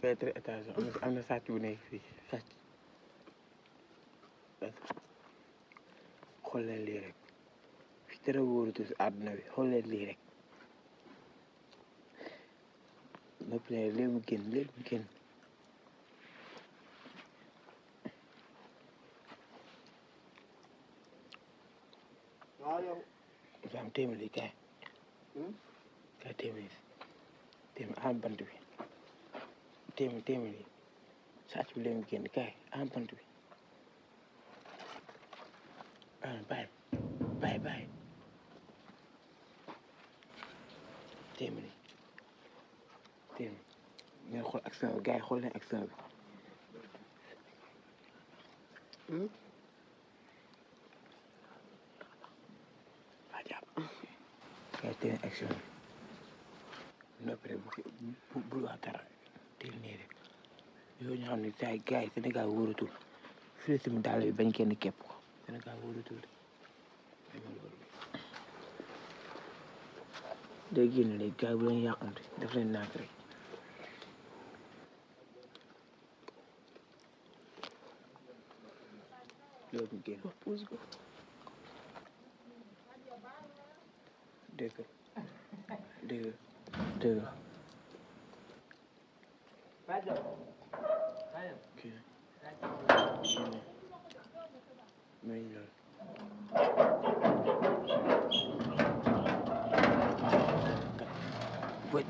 fais très attention am na sàcc bu nekk fii sàcc xool leen lii rek fi dara wóorutu si àdduna bi xool leen lii rek noppi leen léegi mu génn léegi mu génn waaw yow dafa am téeméer kaay kaay téeméer am bant bi téeméer yi sàcc bi léegi mu génn kaay am bant bi bàyyi téeméer ngeen xool action bi gars yi xool leen action bi waa jàpp gars yi téye action bi noppi rek bul wax dara téye nii rek yooyu ñu xam ne saa yi gars yi Sénégal wóoratul fii si mu daal bi bañ kenn képp ko Sénégal wóoratul day génn léegi gars yi bu leen yàqamte daf leen nànk rek loolu mu génn puus ko dégg kii may loolu Wait,